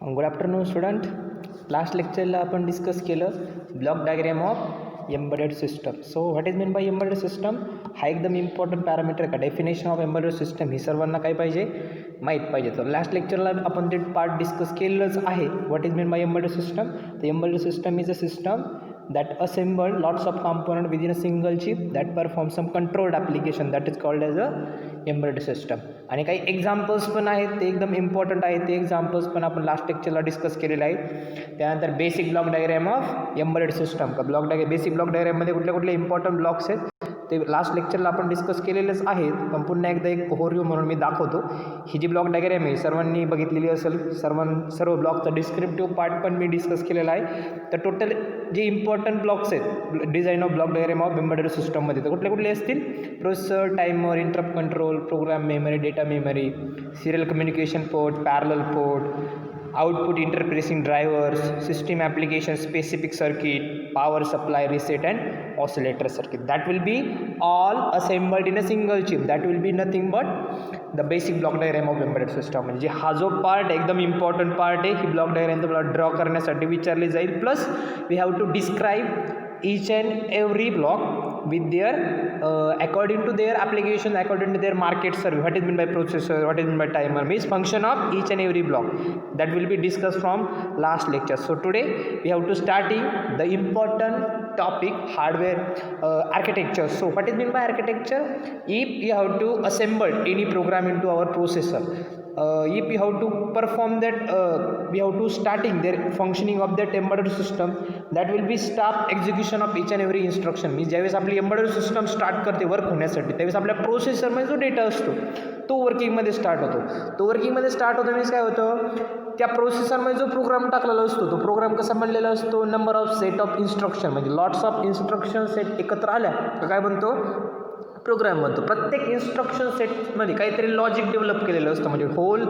Good afternoon student. Last लेक्चरला आपण discuss केलं block diagram of embedded system. So what is mean by embedded system? हा एकदम important parameter का definition of embedded system ही सर्वांना काय पाहिजे, माहीत पाहिजे. तर लास्ट लेक्चरला आपण ते पार्ट डिस्कस केलेलंच आहे. What is mean by embedded system? तर embedded system is a system that assembled lots of components within a single chip that perform some controlled application that is called as a embedded system. आणि काही examples पण आहेत, ते एकदम important आहेत. ते examples पण आपण लास्ट लेक्चरला डिस्कस केलेले आहेत. त्यानंतर basic block diagram of embedded system का ब्लॉक डायग्रॅम, बेसिक ब्लॉक डायग्रॅममध्ये कुठले कुठले इम्पॉर्टंट ब्लॉक्स आहेत ते लास्ट लेक्चरला आपण डिस्कस केलेलेच आहेत. पण पुन्हा एकदा एक ओव्हरव्ह्यू म्हणून मी दाखवतो. ही जी ब्लॉक डायग्रॅम आहे सर्वांनी बघितलेली असेल. सर्व ब्लॉकचा डिस्क्रिप्टिव्ह पार्ट पण मी डिस्कस केलेला आहे. तर टोटल जे इम्पॉर्टंट ब्लॉक्स आहेत design of block diagram of embedded सिस्टममध्ये तर कुठले कुठले असतील? Processor, timer, interrupt control, programme memory, data memory, serial communication port, parallel port, output interfacing drivers, system application specific circuit, power supply, reset and oscillator circuit. That will be all assembled in a single chip. That will be nothing but the basic block diagram of embedded system. म्हणजे हा जो part एकदम important part आहे, ही block diagram तुम्हाला draw करण्यासाठी विचारली जाईल. Plus we have to describe each and every block with their according to their application, according to their market service. What is meant by processor, what is meant by timer, means function of each and every block. That will be discussed from last lecture. So today we have to starting the important topic, hardware architecture. So what is meant by architecture? If you have to assemble any program into our processor, if we have to perform that, we have to starting their functioning of that embedded system, that will be start execution of each and every instruction. मी ज्यावेळेस आपली embedded system start करते work होण्यासाठी, त्यावेळेस आपल्या प्रोसेसरमध्ये जो data असतो तो वर्किंगमध्ये स्टार्ट होतो. तो वर्किंगमध्ये स्टार्ट होतो मीन्स काय होतं, त्या प्रोसेसरमध्ये जो प्रोग्राम टाकलेला असतो तो प्रोग्राम कसा बनलेला असतो, number of set of instruction, म्हणजे लॉट्स ऑफ इन्स्ट्रक्शन सेट एकत्र आल्या तर काय बनतो, प्रोग्राम बनतो. प्रत्येक इन्स्ट्रक्शन सेटमध्ये काहीतरी लॉजिक डेव्हलप केलेलं असतं. म्हणजे whole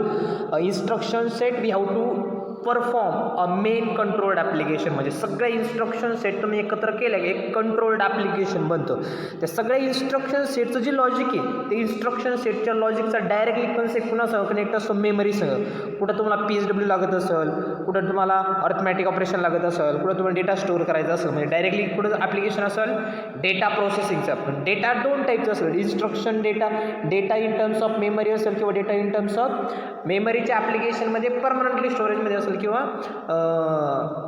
instruction set we have to perform a main controlled application. म्हणजे सगळ्या इन्स्ट्रक्शन सेट तुम्ही एकत्र केल्या की एक कंट्रोल्ड ॲप्लिकेशन बनतं. त्या सगळ्या इन्स्ट्रक्शन सेटचं जे लॉजिक आहे ते इन्स्ट्रक्शन सेटच्या लॉजिकचा डायरेक्टली कन्सेप्ट कुणासह कनेक्ट असतो, मेमरीसह. कुठं तुम्हाला PSW लागत असेल, कुठं तुम्हाला अर्थमॅटिक ऑपरेशन लागत असेल, कुठं तुम्हाला डेटा स्टोअर करायचा असेल, म्हणजे डायरेक्टली कुठं ॲप्लिकेशन असेल डेटा प्रोसेसिंगचं. पण डेटा दोन टाईपचं असेल, instruction data, data in terms of memory असेल किंवा डेटा इन टर्म्स ऑफ मेमरीच्या ॲप्लिकेशनमध्ये परमनंटली स्टोरेजमध्ये असेल किंवा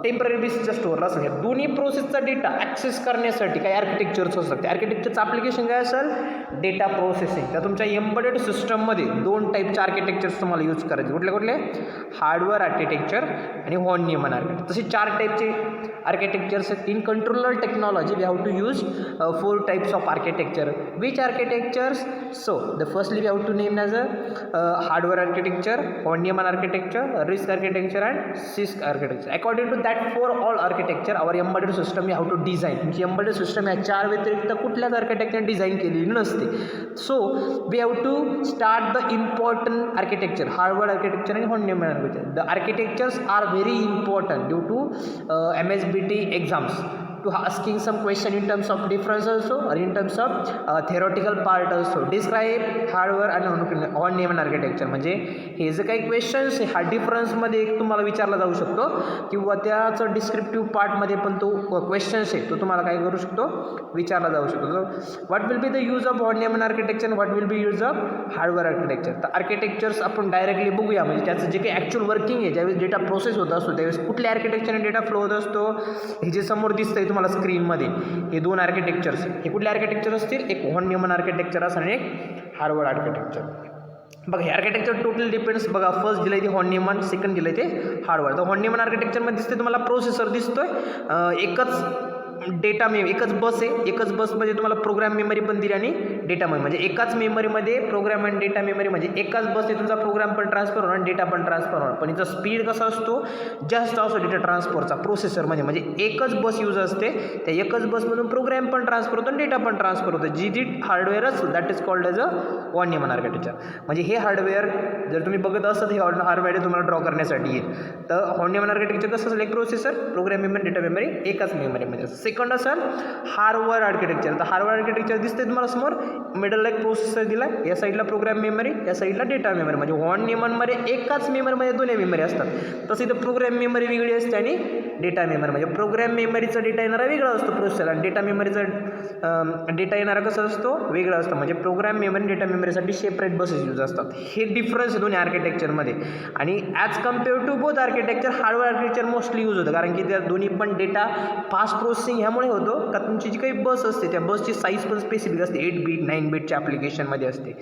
टेम्पररी बेसिसच्या स्टोअरला असेल. या दोन्ही प्रोसेसचा डेटा ॲक्सेस करण्यासाठी काही आर्किटेक्चरचं असतं. त्या आर्किटेक्चरचं ॲप्लिकेशन काय असेल, डेटा प्रोसेसिंग. तर तुमच्या एम्बेडेड सिस्टममध्ये दोन टाईपचे आर्किटेक्चर्स तुम्हाला यूज करायचे. कुठले कुठले? हार्डवेअर आर्किटेक्चर आणि व्हॉन न्यूमन आर्किटेक्चर. तसे 4 टाईपचे आर्किटेक्चर्स आहेत. In controller technology we have to use 4 types of architecture. Which architectures? So the firstly we have to name as a hardware architecture, von Neumann architecture, RISC architecture and CISC architecture. According to that for all architecture, our embedded system we have to design. तुमची embedded system या 4 व्यतिरिक्त कुठल्याच आर्किटेक्चरने design केलेली नसते. So we have to start the important architecture, hardware architecture आणि von Neumann architecture. The architectures are very important due to MSBT exams. To asking some question in terms of difference also or in terms of theoretical part also. Describe hardware and von Neumann architecture. म्हणजे हे जे काही questions आहे हा डिफरन्समध्ये एक तुम्हाला विचारला जाऊ शकतो किंवा त्याचं डिस्क्रिप्टिव्ह पार्टमध्ये पण तो क्वेश्चन्स आहे तो तुम्हाला काय करू शकतो, विचारला जाऊ शकतो. So what will be the use of von Neumann architecture, what will be use of hardware architecture. तर आर्किटेक्चर्स आपण डायरेक्टली बघूया. म्हणजे त्याचं जे काही ॲक्च्युअल वर्किंग आहे, ज्यावेळेस डेटा प्रोसेस होत असतो त्यावेळेस कुठल्या आर्किटेक्चरने डेटा फ्लो होत असतो, हे जे समोर दिसतंय तुम्हाला स्क्रीनमध्ये हे 2 आर्किटेक्चर्स. हे कुठले आर्किटेक्चर असतील? एक व्हॉन न्यूमन आर्किटेक्चर असेल आणि एक हार्डवेअर आर्किटेक्चर. बघा हे आर्किटेक्चर टोटल डिपेंड्स. बघा फर्स्ट दिलं ते व्हॉन न्यूमन, सेकंड दिलं ते हार्डवेअर. तर व्हॉन न्यूमन आर्किटेक्चरमध्ये दिसते तुम्हाला प्रोसेसर दिसतोय, एकच डेटा एकच बस आहे. एकच बसमध्ये तुम्हाला प्रोग्राम मेमरी पण दिली आणि डेटा मेमरी, म्हणजे एकाच मेमरीमध्ये प्रोग्राम आणि डेटा मेमरी, म्हणजे एकाच बसने तुमचा प्रोग्राम पण ट्रान्सफर होणार आणि डेटा पण ट्रान्सफर होणार. पण याचा स्पीड कसा असतो, जास्त असतो डेटा ट्रान्सफरचा प्रोसेसरमध्ये. म्हणजे एकच बस यूज असते, त्या एकच बसमधून प्रोग्राम पण ट्रान्सफर होतो आणि डेटा पण ट्रान्सफर होतो. जी हार्डवेअर असतो that is called as a von Neumann architecture. म्हणजे हे हार्डवेअर जर तुम्ही बघत असतात हे हार्डवेअर तुम्हाला ड्रॉ करण्यासाठी येईल. तर व्हॉन न्यूमन आर्किटेक्चर कसं असेल, एक processor, programme memory, data memory एकाच मेमरीमध्ये. सेकंड असेल हार्डवेअर आर्किटेक्चर. तर हार्डवेअर आर्किटेक्चर दिसते तुम्हाला समोर, मिडल एक प्रोसेसर दिला, या साईडला प्रोग्राम मेमरी, या साईडला डेटा मेमरी. म्हणजे व्हॉन न्यूमनमध्ये एकाच मेमरीमध्ये दोन्ही मेमरी असतात. तसं इथं प्रोग्राम मेमरी वेगळी असते आणि डेटा मेमरी. म्हणजे प्रोग्राम मेमरीचा डेटा येणारा वेगळा असतो प्रोसेसर, आणि डेटा मेमरीचा डेटा येणारा कसं असतो वेगळा असतो. म्हणजे प्रोग्राम मेमरी डेटा मेमरीसाठी सेपरेट बसेस यूज असतात. हे डिफरन्स आहे दोन्ही आर्किटेक्चरमध्ये. आणि as compare to both architecture hardware architecture mostly use होतं, कारण की त्या दोन्ही पण डेटा फास्ट प्रोसेसिंग ह्यामुळे होतो का तुमची जी काही बस असते त्या बसची साईज पण स्पेसिफिक असते, 8 बीट 9 बीटच्या ॲप्लिकेशनमध्ये असते.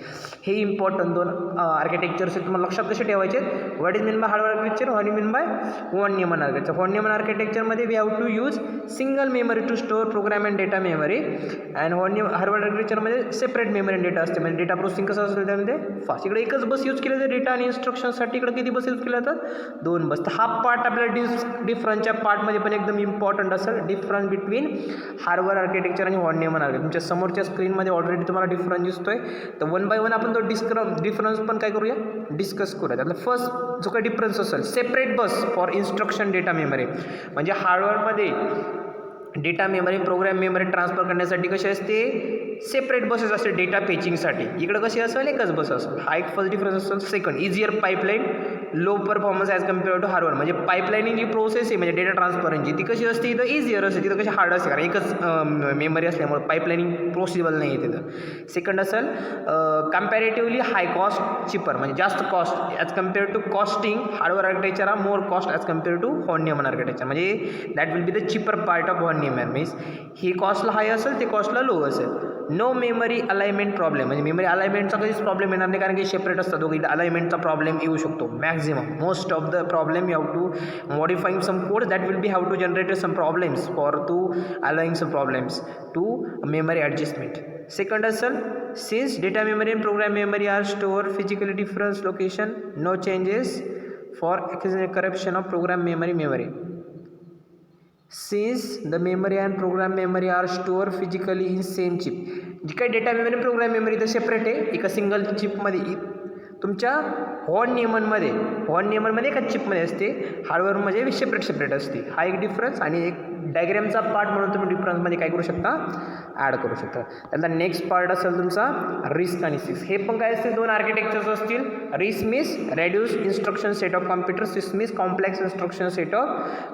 हे इम्पॉर्टंट दोन आर्किटेक्चर्स तुम्हाला लक्षात कसे ठेवायचे. What is mean by hardware architecture, what is mean by von Neumann architecture. Von Neumann आर्किटेक्चरमध्ये we have to use single memory to store program and data memory, and hardware आर्किटेक्चरमध्ये separate memory and data असते. म्हणजे data processing कसं असेल त्यामध्ये fast. इकडे एकच बस use केली जाते डेटा आणि इन्स्ट्रक्शनसाठी, इकडे किती बस यूज केल्या जातात 2 बस. तर हा पार्ट आपल्याला डिफरन्सच्या पार्टमध्ये पण एकदम इम्पॉर्टंट असेल, डिफरन्स बिटवीन हार्डवेअर आर्किटेक्चर आणि व्हॉन न्यूमन आर्किटेक्चर. तुमच्या समोरच्या स्क्रीनमध्ये ऑलरेडी तुम्हाला डिफरन्स दिसतोय. तर 1 बाय 1 आपण तो डिफरन्स पण काय करूया, डिस्कस करूया. त्यातला फर्स्ट जो काही डिफरन्स असेल, separate bus for instruction data memory. म्हणजे हार्डवेअरमध्ये data memory program memory transfer करण्यासाठी कशी असते, सेपरेट बसेस असते डेटा पेचिंगसाठी. इकडे कशी असेल, एकच बस असेल. हा एक फर्स्ट डिफरन्स असेल. Second, easier pipeline, low performance as compare to hardware. म्हणजे पाईपलाईनिंग जी प्रोसेस आहे म्हणजे डेटा ट्रान्सफरची ती कशी असते, इथं इझियर असते, तिथं कशी हार्ड असते, कारण एकच मेमरी असल्यामुळे पाईपलाईनिंग पॉसिबल नाही आहे तिथं. सेकंड असेल कम्पॅरेटिव्हली हाय कॉस्ट चिपर, म्हणजे जास्त cost as compare to costing hardware architecture are more cost as compare to von Neumann architecture. म्हणजे that will be the cheaper part of von Neumann. Means ही कॉस्टला high असेल, ते कॉस्टला low असेल. No memory alignment problem, म्हणजे memory अलाइनमेंटचा कधीच प्रॉब्लेम येणार नाही, कारण की सेपरेट असतात दोघी. अलाइनमेंटचा प्रॉब्लेम येऊ शकतो maximum. Most of the problem you have to modifying some code that will be have to generate some problems for to अलाइंग some problems to memory adjustment. Second असेल since data memory and program memory are store physically difference location, no changes for corruption of program memory. Since the memory and program memory are stored physically in same chip, जी काही data memory program memory तर separate आहे एका single चिपमध्ये. तुमच्या von न्यूमनमध्ये एका चिपमध्ये असते, हार्डवेअरमध्ये सेपरेट असते. हा एक डिफरन्स. आणि एक डायग्रॅमचा पार्ट म्हणून तुम्ही डिफरन्समध्ये काय करू शकता, ॲड करू शकता. त्यानंतर नेक्स्ट पार्ट असेल तुमचा रिस्क आणि सिक्स. हे पण काय असतील, दोन आर्किटेक्चर्स असतील. Risk means reduce instruction set of computer, six means complex instruction set of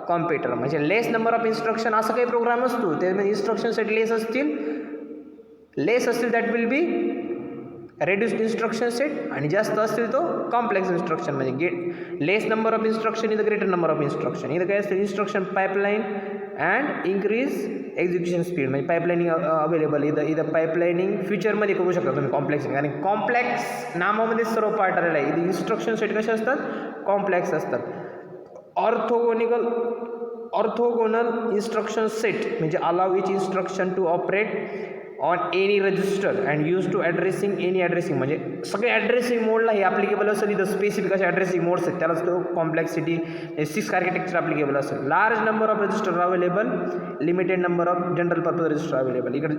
computer. म्हणजे लेस नंबर ऑफ इन्स्ट्रक्शन असं काही प्रोग्राम असतो त्यामध्ये इन्स्ट्रक्शन सेट लेस असतील that will be reduced instruction set, आणि जास्त असतील तो कॉम्प्लेक्स इन्स्ट्रक्शन. म्हणजे लेस नंबर ऑफ इन्स्ट्रक्शन इथं ग्रेटर नंबर ऑफ इन्स्ट्रक्शन. इथं काय असतं, instruction pipeline and increase execution speed. म्हणजे पाईपलाईनिंग अवेलेबल इथं पाईपलाईनिंग फ्युचरमध्ये करू शकता तुम्ही कॉम्प्लेक्स, आणि कॉम्प्लेक्स नामामध्ये सर्व पार्ट आलेला आहे. इथे इन्स्ट्रक्शन सेट कसे असतात, कॉम्प्लेक्स असतात. ऑर्थोगोनल इन्स्ट्रक्शन सेट म्हणजे allow each instruction to operate on any register and use to addressing any addressing. म्हणजे सगळे ॲड्रेसिंग मोडला हे ॲप्लिकेबल असेल. इथं स्पेसिफिक असे ॲड्रेसिंग मोड्स आहेत, त्यालाच तो कॉम्प्लेक्सिटी 6 आर्किटेक्चर ॲप्लिकेबल असेल. Large number of register available, limited number of general purpose register available. इकडे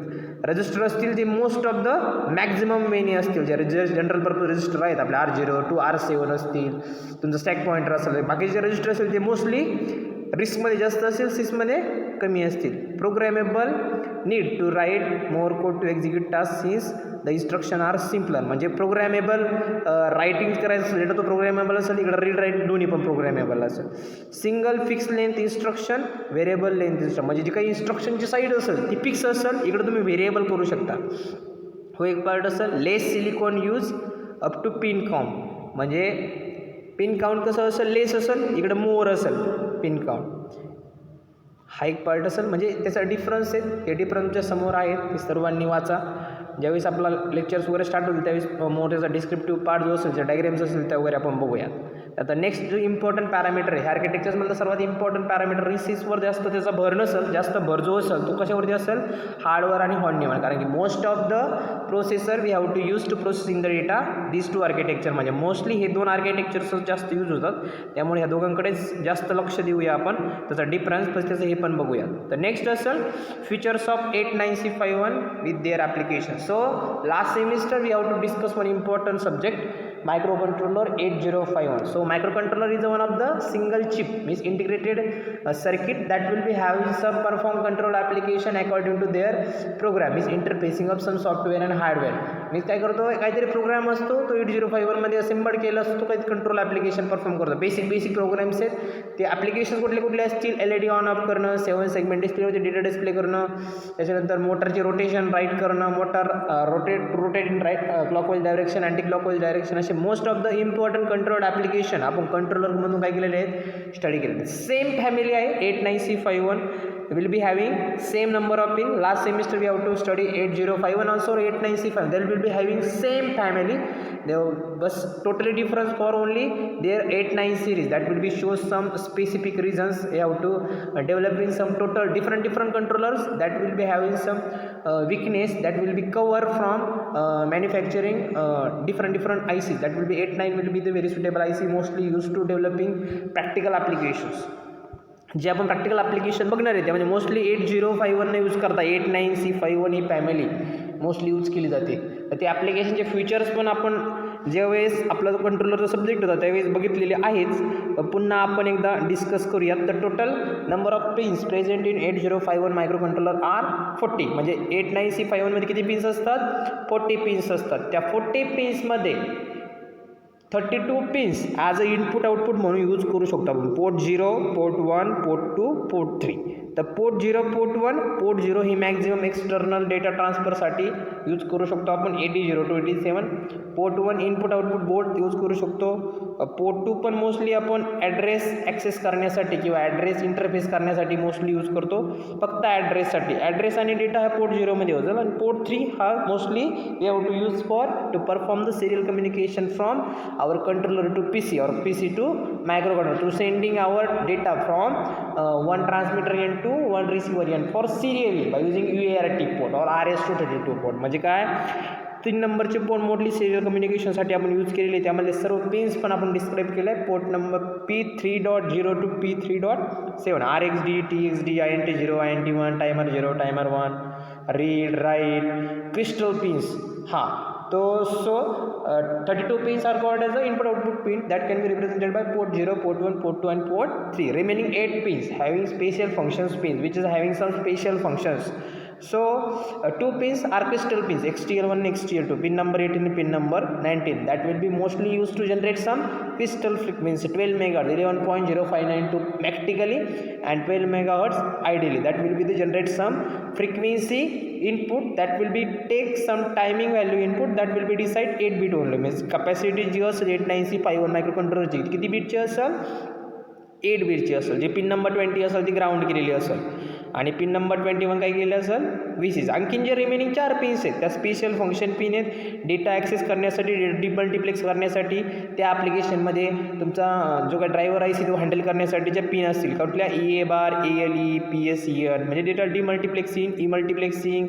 रजिस्टर असतील ते most of the maximum many असतील. जे जनरल पर्पज रजिस्टर आहेत आपले R0 to R7 असतील, तुमचं स्टॅक पॉईंटर असेल. बाकीचे जे रजिस्टर असेल ते मोस्टली रिस्कमध्ये जास्त असेल, सिसमध्ये कमी असतील. Programmable need to write more code to execute task since the instruction are simpler. म्हणजे प्रोग्रॅमेबल रायटिंग करायचं असेल डेटा तो प्रोग्रॅमेबल असेल, इकडे रीड राईट दोन्ही पण प्रोग्रॅमेबल असेल. Single fix length instruction, variable length instruction. म्हणजे जी काही इन्स्ट्रक्शनची साईड असेल ती फिक्स असेल, इकडे तुम्ही व्हेरिएबल करू शकता. हो एक पार्ट असेल. Less silicon use up to pin count. म्हणजे पिन काउंट कसं असेल, लेस असेल, इकडे मोर असेल पिन काउंट. हा एक पार्ट असेल. म्हणजे त्याचा डिफरन्स आहे, हे डिफरन्सच्या समोर आहेत, ते सर्वांनी वाचा. ज्यावेळेस आपला लेक्चर्स वगैरे स्टार्ट होईल त्यावेळेस मोर त्याचा डिस्क्रिप्टिव्ह पार्ट जो असेल, जे डायग्राम्स असेल त्या वगैरे आपण बघूया. आता नेक्स्ट जो इम्पॉर्टंट पॅरामीटर आहे, हे आर्किटेक्चर्समधलं सर्वात इम्पॉर्टंट पॅरामीटर रिसिसवर जास्त त्याचा भर नसेल, जास्त भर जो असेल तो कशावरती असेल, हार्डवेअर आणि व्हॉन न्यूमन. कारण की most of the processor we have to use to processing the data this two architecture. म्हणजे मोस्टली हे दोन आर्किटेक्चर्स जास्त यूज होतात, त्यामुळे ह्या दोघांकडेच जास्त लक्ष देऊया आपण. त्याचा डिफरन्स प्लस त्याचं हे पण बघूया. तर नेक्स्ट असेल features of 89C51 with their application. So last semester we have to discuss one important subject microcontroller 8051. So microcontroller is one of the single chip means integrated circuit that will be having some perform control application according to their program is interfacing of some software and hardware. means काय करतो काहीतरी programme असतो तो 8051 मध्ये assemble केला असतो काही control application perform करतो. बेसिक प्रोग्राम्स आहेत ते ॲप्लिकेशन कुठले असतील LED ऑन ऑफ करणं 7 सेगमेंट डिस्प्लेवरती डेटा डिस्प्ले करणं त्याच्यानंतर मोटरचे रोटेशन राईट करणं motor rotate in right clockwise direction anti clockwise direction असे most of the important control application आपण कंट्रोलरमधून काय केलेले आहेत स्टडी केलेले. सेम फॅमिली आहे 89C51 will be having same number of pin. Last semester we have to study 8051 also 89C5. They will be having same family. They was totally different for only their 89 series. That will be show some specific reasons. You have to developing some total different controllers that will be having some weakness that will be covered from manufacturing different ICs. That will be 89 will be the very suitable IC mostly used to developing practical applications. जे आपण practical application बघणार आहे त्यामध्ये mostly 8051 use करता 89C51 ही family mostly use केली जाते. तर ते ॲप्लिकेशनचे फीचर्स पण आपण ज्यावेळेस आपला जो कंट्रोलरचा सब्जेक्ट होता त्यावेळेस बघितलेले आहेच. पुन्हा आपण एकदा डिस्कस करूयात. तर total number of pins present in 8051 microcontroller are 40. म्हणजे 89C51 मध्ये किती पिन्स असतात 40 पिन्स असतात. त्या 40 पिन्समध्ये 32 pins as a input output म्हणून यूज करू शकतो आपण. Port 0 port 1 port 2 port 3. तर पोर्ट 0 पोर्ट 1 पोर्ट 0 ही मॅक्झिमम एक्सटर्नल डेटा ट्रान्सफरसाठी यूज करू शकतो आपण 80 to 87. Port 1 input output board use करू शकतो. पोर्ट 2 पण मोस्टली आपण ॲड्रेस ॲक्सेस करण्यासाठी किंवा ॲड्रेस इंटरफेस करण्यासाठी मोस्टली यूज करतो फक्त ॲड्रेससाठी. ॲड्रेस आणि डेटा हा पोर्ट 0 मध्ये होतो. आणि पोर्ट 3 हा mostly we have to use for to perform the serial communication from our controller to PC or PC to microcontroller to sending our data from one transmitter end to one receiver end for serially by using UART port or RS-232 port. म्हणजे काय 3 नंबरचे port मोडली serial कम्युनिकेशनसाठी आपण use केलेले. त्यामध्ये सर्व pins पण आपण डिस्क्राईब केलं आहे. Port number P3.0 to P3.7 RxD TxD INT0 INT1 timer 0 timer 1 read write crystal pins. हां तो so 32 pins are called as the input output pin that can be represented by port 0 port 1 port 2 and port 3. Remaining 8 pins having special functions pins which is having some special functions. So 2 pins are crystal pins XTL1 and XTL2. Pin number 18 and pin number 19 that will be mostly used to generate some crystal frequency 12 megahertz 11.0592 practically and 12 megahertz ideally. That will be the generate some frequency input that will be take some timing value input that will be decide 8 bit only. Means capacity जी असेल 89C51 मायक्रोकंट्रोलरची किती बीटची असेल 8 बीटची असेल. जे pin number 20 असेल ती ground केलेली असेल आणि पिन नंबर 21 काय केलेलं असेल VCC. आणखीन जे रिमेनिंग 4 पिन्स आहेत त्या स्पेशल फंक्शन पिन आहेत डेटा ॲक्सेस करण्यासाठी डिमल्टिप्लेक्स करण्यासाठी त्या ॲप्लिकेशनमध्ये तुमचा जो काय ड्रायव्हर आहे तो हँडल करण्यासाठीच्या पिन असतील कुठल्या EA बार ALE PSEN म्हणजे data demultiplexing multiplexing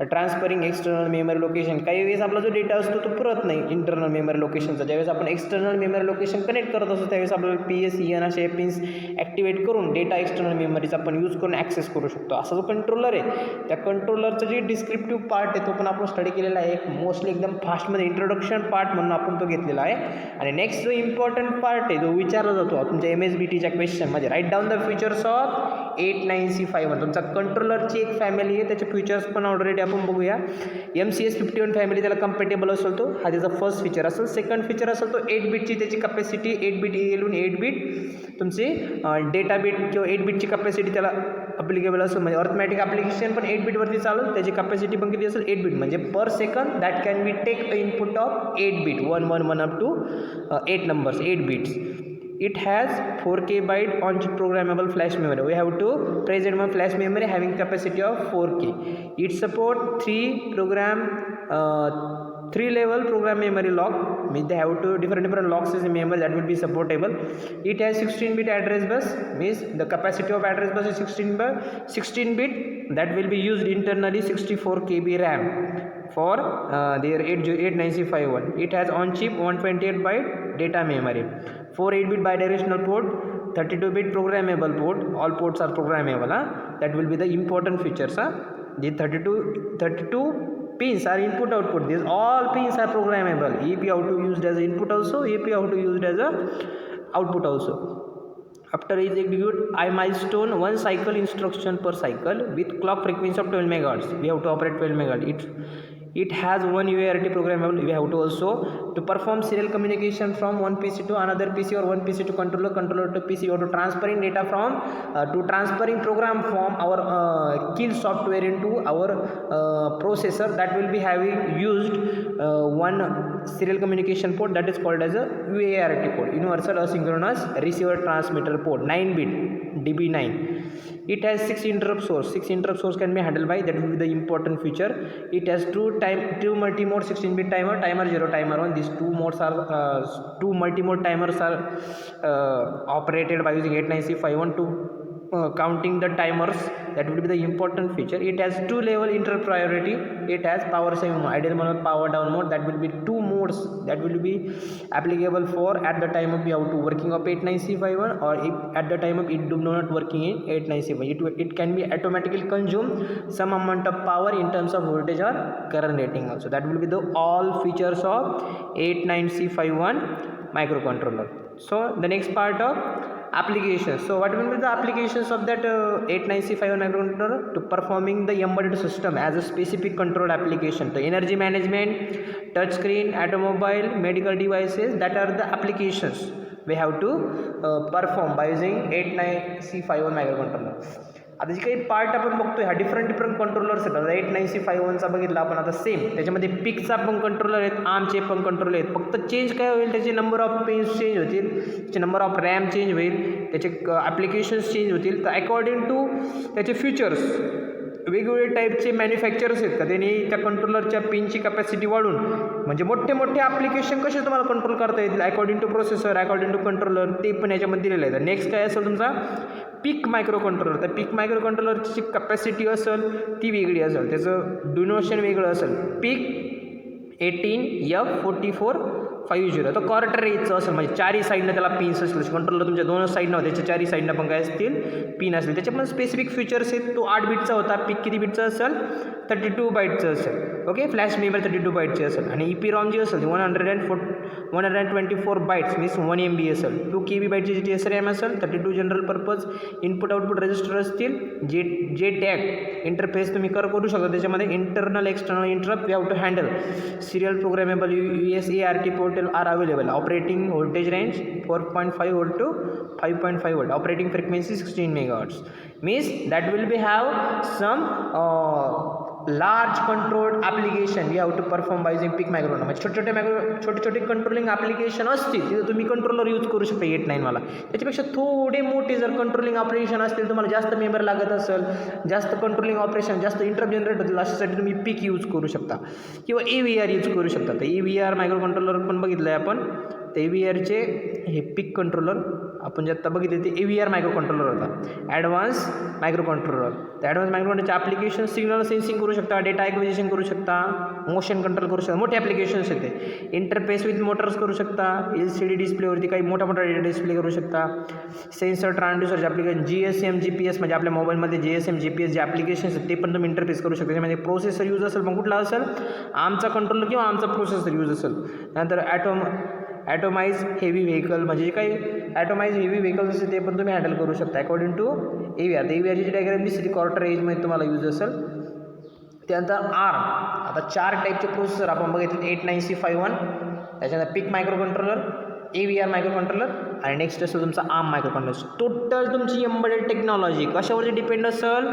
transferring external memory location. काही वेळेस आपला जो डेटा असतो तो पुरत नाही इंटरनल मेमरी लोकेशनचा. ज्यावेळेस आपण एक्सटर्नल मेमरी लोकेशन कनेक्ट करत असतो त्यावेळेस आपल्याला PSEN असे पिन्स ॲक्टिवेट करून डेटा एक्सटर्नल मेमरीचा आपण यूज करून ॲक्सेस करू शकतो. असा जो कंट्रोलर आहे त्या कंट्रोलरचं जे डिस्क्रिप्टिव्ह पार्ट आहे तो पण आपण स्टडी केलेला आहे. एक मोस्टली एकदम फास्टमध्ये इंट्रोडक्शन पार्ट म्हणून आपण तो घेतलेला आहे. आणि नेक्स्ट जो इम्पॉर्टंट पार्ट आहे जो विचारला जातो तुमच्या MSBTच्या क्वेश्चनमध्ये write down the features of 89C51. तुमचा कंट्रोलरची एक फॅमिली आहे त्याचे फीचर्स पण ऑलरेडी आपण बघूया. MCS51 फॅमिली त्याला कम्पॅटेबल असेल तो हा त्याचा फर्स्ट फीचर असेल. सेकंड फीचर असेल तो 8 बिटची त्याची कॅपॅसिटी 8 बिट ALU 8 बिट तुमची डेटा बिट किंवा 8 बिटची कॅपॅसिटी त्याला अप्लिकेबल असेल. म्हणजे अर्थमॅटिक ॲप्लिकेशन पण 8 बिटवरती चालेल त्याची कॅपॅसिटी पण किती असेल 8 बिट म्हणजे per second that can be take a input of 8 bit 111 up to 8 numbers 8 bits. It has 4K byte on chip programmable flash memory. We have to present one flash memory having capacity of 4K. It support 3 level program memory lock. Means they have to different locks in memory that will be supportable. It has 16 bit address bus. Means the capacity of address bus is 16 bit that will be used internally 64 KB RAM for their 89C51. It has on chip 128 byte data memory, 4 8-bit bidirectional port, 32-bit programmable port. All ports are programmable. That will be the important features. The 32 pins are input output. These all pins are programmable. EP how to used as input also, EP how to used as a output also. After is execute I milestone one cycle instruction per cycle with clock frequency of 12 megahertz. We have to operate 12 megahertz. It has one UART programmable. We have to also to perform serial communication from one PC to another PC or one PC to controller, controller to PC. You have to transferring data from to transferring program from our kill software into our processor, that will be having used one serial communication port, that is called as a UART port, universal asynchronous receiver transmitter port, 9-bit DB9. It has 6 interrupt source. 6 interrupt source can be handled by, that will be the important feature. It has two multi-mode 16-bit timer, timer 0, timer 1. These two modes are two multi-mode timers are operated by using 89651 to counting the timers. That will be the important feature. It has 2 level interrupt priority. It has power saving mode, ideal mode, power down mode. That will be 2 modes that will be applicable for at the time of you have to working of 89651 or if at the time of it do not working in 89651. It can be automatically consume some amount of power in terms of voltage or current rating also. That will be the all features of 89651 microcontroller. So the next part of applications. So what will be the applications of that 89651 microcontroller? To performing the embedded system as a specific control application. The energy management, touch screen, automobile, medical devices, that are the applications we have to perform by using 89651 microcontroller. आता जे काही part आपण बघतोय हा different controllers आहेत. 89651चा बघितला आपण आता सेम त्याच्यामध्ये पिकचा पण कंट्रोलर आहेत, आर्मचे पण कंट्रोलर आहेत. फक्त चेंज काय होईल, त्याचे नंबर ऑफ पिन्स चेंज होतील, त्याचे नंबर ऑफ रॅम चेंज होईल, त्याचे ॲप्लिकेशन्स चेंज होतील. तर अकॉर्डिंग टू त्याचे फीचर्स वेगवेगळे टाईपचे मॅन्युफॅक्चरर्स आहेत का त्यांनी त्या कंट्रोलरच्या पिनची कॅपॅसिटी वाढून म्हणजे मोठे मोठे ॲप्लिकेशन कसे तुम्हाला कंट्रोल करता येतील according to processor, according to controller, ते पण याच्यामध्ये दिलेलं आहे. तर नेक्स्ट काय असेल तुमचा पीक मायक्रो कंट्रोलर. तर पीक मायक्रो कंट्रोलरची कॅपॅसिटी असेल ती वेगळी असेल, त्याचं ड्युरेशन वेगळं असेल. पीक 18F4450. तर क्वार्टर रेंजचं असेल म्हणजे चारही साईडनं त्याला पिन्स असतील. कंट्रोलर तुमच्या दोन साईडनं त्याच्या चारही साईडनं पण काय असतील पिन असतील. त्याचे पण स्पेसिफिक फीचर्स आहेत. तो 8 बिटचा होता. पीक किती बिटचा असेल 32 बाईटचं असेल. ओके, फ्लॅश मेमरी 32 बाईटची असेल. आणि ईपी रॉम जी असेल 124 बाईट्स मीन्स 1 MB असेल. 2 KB बाईटची जी SRAM असेल. 32 general purpose input output register असतील. जे टॅग इंटरफेस तुम्ही करू शकता. त्याच्यामध्ये internal external interrupt you have to handle. Serial programmable USART portal are available. Operating voltage range 4.5 volt to 5.5 volt. Operating frequency 16 megahertz. Means that will be have some large controlled application we have to perform by using PIC microcontroller. म्हणजे छोटे controlling application असतील तिथे तुम्ही controller use करू शकता 8-9 वाला. त्याच्यापेक्षा थोडे मोठे जर कंट्रोलिंग ऑपरेशन असतील, तुम्हाला जास्त मेमरी लागत असेल, जास्त कंट्रोलिंग ऑपरेशन, जास्त इंटरप्ट जनरेट होतील, अशासाठी तुम्ही PIC यूज करू शकता किंवा AVR यूज करू शकता. तर AVR मायक्रोकंट्रोलर पण बघितलं आहे आपण. तर AVRचे हे PIC कंट्रोलर आपण जे आत्ता बघितले ते AVR मायक्रोकंट्रोलर होता, ॲडव्हान्स मायक्रोकंट्रोलर. तर ॲडव्हान्स मायक्रोकंट्रोलरचे ॲप्लिकेशन सिग्नल सेन्सिंग करू शकता, डेटा ॲक्विजिशन करू शकता, मोशन कंट्रोल करू शकता. मोठे ॲप्लिकेशन्स येते. इंटरफेस विथ मोटर्स करू शकता. LCD डिस्प्लेवरती काही मोठा डेटा डिस्प्ले करू शकता. सेन्सर ट्रान्सड्यूसरचे ॲप्लिकेशन, GSM GPS म्हणजे आपल्या मोबाईलमध्ये GSM GPS जे ॲप्लिकेशन्स आहेत ते पण तुम्ही इंटरफेस करू शकता. त्यामध्ये प्रोसेसर यूज असेल, मग कुठला असेल आमचा कंट्रोलर किंवा आमचा प्रोसेसर यूज असेल. नंतर ॲटोमाइज हेवी व्हेकल म्हणजे जे काही ॲटोमाइज हेवी व्हेकल्स असते ते पण तुम्ही हँडल करू शकता अकॉर्डिंग टू AVR. AVRची जी डायग्राम दिसते क्वार्टर रेंजमध्ये तुम्हाला यूज असेल. त्यानंतर ARM. आता 4 टाईपचे प्रोसेसर आपण बघितले. 89651, त्याच्यानंतर PIC मायक्रोकंट्रोलर, AVR मायक्रोकंट्रोलर आणि नेक्स्ट असेल तुमचा ARM मायक्रोकंट्रोलर. टोटल तुमची एम्बेडेड टेक्नॉलॉजी कशावरती डिपेंड असेल,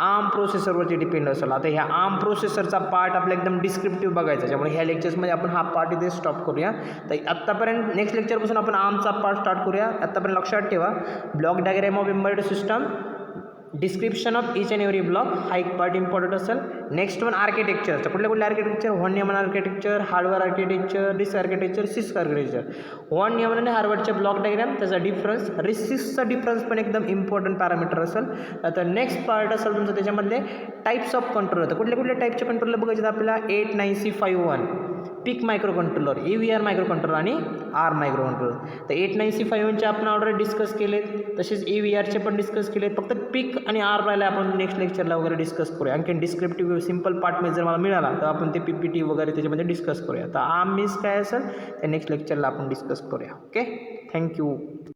ARM प्रोसेसरवरती डिपेंड असेल. आता ह्या ARM प्रोसेसरचा पार्ट आपला एकदम डिस्क्रिप्टिव्ह बघायचा, त्यामुळे ह्या लेक्चर्समध्ये आपण हा पार्ट इथे स्टॉप करूया. तर आत्तापर्यंत नेक्स्ट लेक्चरपासून आपण ARMचा पार्ट स्टार्ट करूया. आत्तापर्यंत लक्षात ठेवा block diagram of embedded system, description of each and every block हा एक पार्ट इम्पॉर्टंट असेल. Next one architecture. तर कुठले architecture, von Neumann architecture, hardware architecture, disk architecture, CISC architecture. Von Neumann आणि हार्डवेअरचे ब्लॉक डायग्राम, त्याचा डिफरन्स, रिसिस्कचा difference पण एकदम इम्पॉर्टंट पॅरामीटर असेल. आता नेक्स्ट पार्ट असेल तुमचं त्याच्यामधले टाईप्स ऑफ कंट्रोलर. तर कुठल्या टाईपचे कंट्रोलर बघायचे आपल्याला 89651 PIC micro controller, AVR micro controller आणि आर मायक्रो कंट्रोलर. तर 89C51 आपण ऑर्डर डिस्कस केलेत, तसेच AVRचे पण डिस्कस केलेत. फक्त पिक आणि आर राहिला आपण नेक्स्ट लेक्चरला वगैरे डिस्कस करूया. आणखी डिस्क्रिप्टिव्ह सिम्पल पार्ट जर मला मिळाला तर आपण ते PPT वगैरे त्याच्यामध्ये डिस्कस करूया. तर मीन्स काय असेल ते नेक्स्ट लेक्चरला आपण डिस्कस करूया. Okay, thank you.